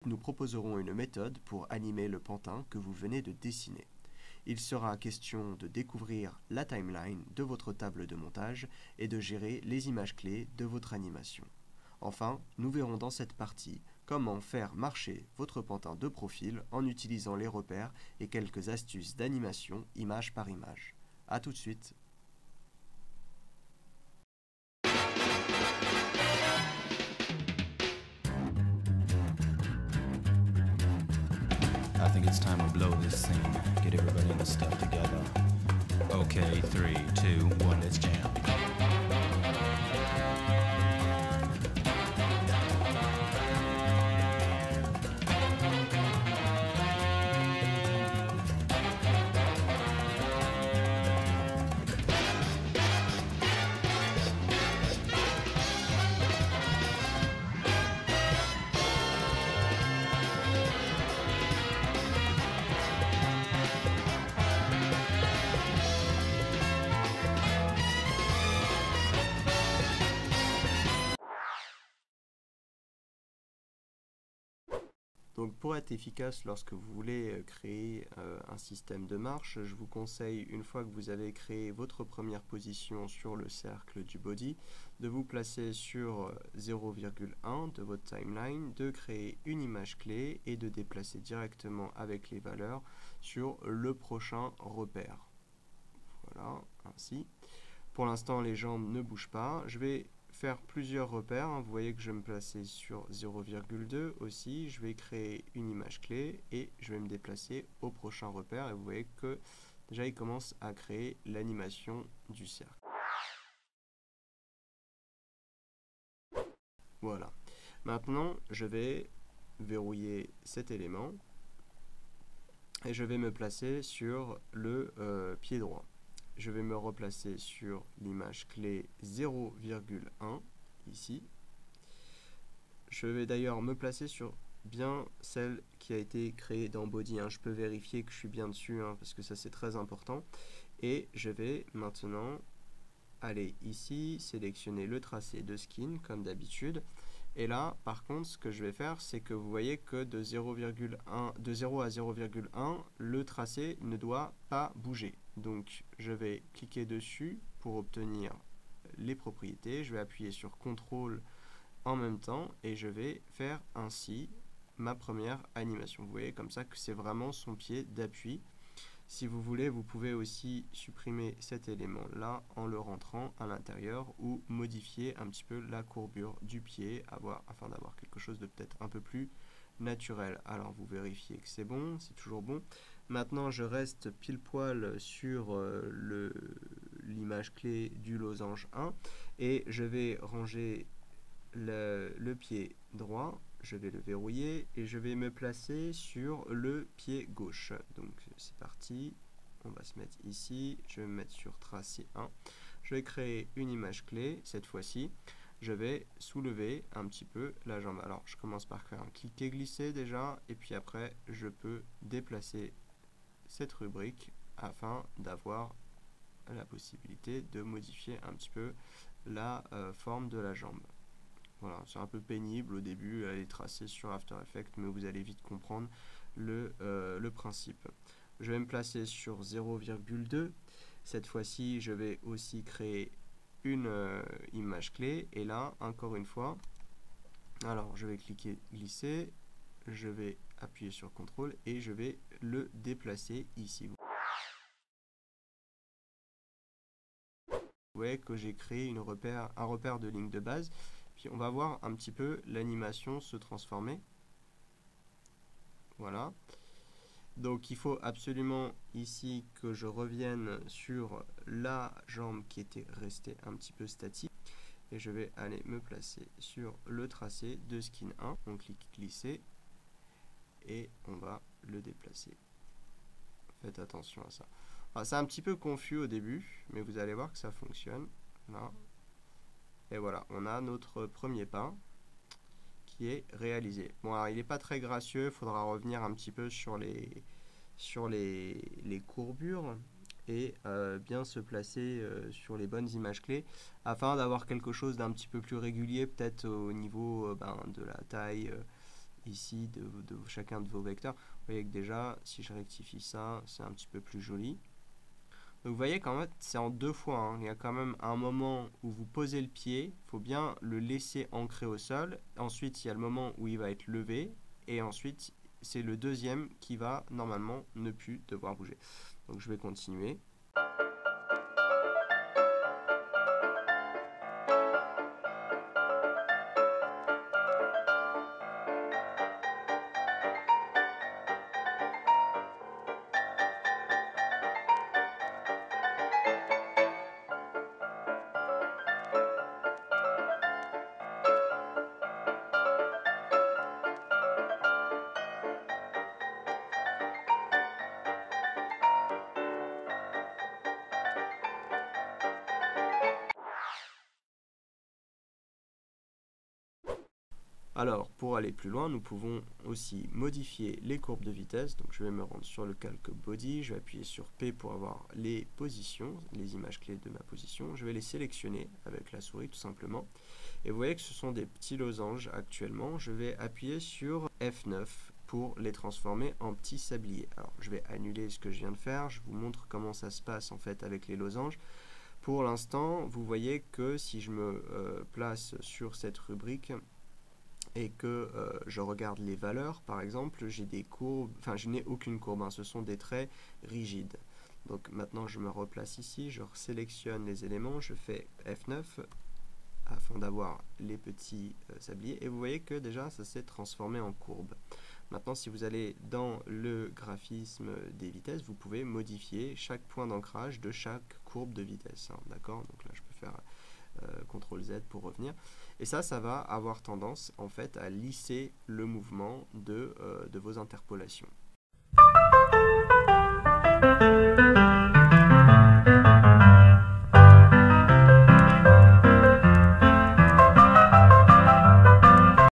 nous proposerons une méthode pour animer le pantin que vous venez de dessiner. Il sera question de découvrir la timeline de votre table de montage et de gérer les images clés de votre animation. Enfin, nous verrons dans cette partie comment faire marcher votre pantin de profil en utilisant les repères et quelques astuces d'animation image par image. A tout de suite. I think it's time to blow this scene. Get everybody in the stuff together. Okay, 3, 2, 1, let's jam. Donc pour être efficace lorsque vous voulez créer un système de marche, je vous conseille, une fois que vous avez créé votre première position sur le cercle du body, de vous placer sur 0,1 de votre timeline, de créer une image clé et de déplacer directement avec les valeurs sur le prochain repère. Voilà, ainsi. Pour l'instant, les jambes ne bougent pas. Je vais faire plusieurs repères. Vous voyez que je vais me placer sur 0,2 aussi. Je vais créer une image clé et je vais me déplacer au prochain repère. Et vous voyez que déjà, il commence à créer l'animation du cercle. Voilà. Maintenant, je vais verrouiller cet élément et je vais me placer sur le pied droit. Je vais me replacer sur l'image clé 0,1 ici. Je vais d'ailleurs me placer sur bien celle qui a été créée dans Body. Je peux vérifier que je suis bien dessus parce que ça c'est très important. Et je vais maintenant aller ici, sélectionner le tracé de skin comme d'habitude. Et là, par contre, ce que je vais faire, c'est que vous voyez que de 0 à 0,1, le tracé ne doit pas bouger. Donc, je vais cliquer dessus pour obtenir les propriétés. Je vais appuyer sur CTRL en même temps et je vais faire ainsi ma première animation. Vous voyez comme ça que c'est vraiment son pied d'appui. Si vous voulez, vous pouvez aussi supprimer cet élément-là en le rentrant à l'intérieur ou modifier un petit peu la courbure du pied afin d'avoir quelque chose de peut-être un peu plus naturel. Alors, vous vérifiez que c'est bon, c'est toujours bon. Maintenant, je reste pile poil sur l'image clé du losange 1 et je vais ranger le pied droit. Je vais le verrouiller et je vais me placer sur le pied gauche. Donc c'est parti, on va se mettre ici, je vais me mettre sur tracé 1. Je vais créer une image clé, cette fois-ci, je vais soulever un petit peu la jambe. Alors je commence par faire un cliquer glisser déjà, et puis après je peux déplacer cette rubrique afin d'avoir la possibilité de modifier un petit peu la forme de la jambe. Voilà, c'est un peu pénible au début à les tracer sur After Effects, mais vous allez vite comprendre le principe. Je vais me placer sur 0,2. Cette fois-ci, je vais aussi créer une image clé. Et là, encore une fois, alors je vais cliquer glisser, je vais appuyer sur CTRL et je vais le déplacer ici. Vous voyez que j'ai créé un repère de ligne de base. Puis on va voir un petit peu l'animation se transformer. Voilà. Donc il faut absolument ici que je revienne sur la jambe qui était restée un petit peu statique. Et je vais aller me placer sur le tracé de skin 1. On clique glisser et on va le déplacer. Faites attention à ça. C'est un petit peu confus au début, mais vous allez voir que ça fonctionne. Là. Et voilà, on a notre premier pas qui est réalisé. Bon, alors il n'est pas très gracieux, il faudra revenir un petit peu sur les courbures et bien se placer sur les bonnes images clés afin d'avoir quelque chose d'un petit peu plus régulier, peut-être au niveau de la taille ici de chacun de vos vecteurs. Vous voyez que déjà, si je rectifie ça, c'est un petit peu plus joli. Donc vous voyez qu'en fait, c'est en 2 fois. Hein. Il y a quand même un moment où vous posez le pied, il faut bien le laisser ancré au sol. Ensuite, il y a le moment où il va être levé. Et ensuite, c'est le deuxième qui va normalement ne plus devoir bouger. Donc je vais continuer. Alors, pour aller plus loin, nous pouvons aussi modifier les courbes de vitesse. Donc, je vais me rendre sur le calque body, je vais appuyer sur P pour avoir les positions, les images clés de ma position. Je vais les sélectionner avec la souris tout simplement. Et vous voyez que ce sont des petits losanges actuellement. Je vais appuyer sur F9 pour les transformer en petits sabliers. Alors, je vais annuler ce que je viens de faire. Je vous montre comment ça se passe en fait avec les losanges. Pour l'instant, vous voyez que si je me place sur cette rubrique, et que je regarde les valeurs, par exemple, j'ai des courbes, enfin je n'ai aucune courbe, hein, ce sont des traits rigides. Donc maintenant je me replace ici, je sélectionne les éléments, je fais F9 afin d'avoir les petits sabliers, et vous voyez que déjà ça s'est transformé en courbe. Maintenant, si vous allez dans le graphisme des vitesses, vous pouvez modifier chaque point d'ancrage de chaque courbe de vitesse, hein, d'accord? Donc là je peux faire CTRL Z pour revenir. Et ça va avoir tendance en fait à lisser le mouvement de vos interpolations.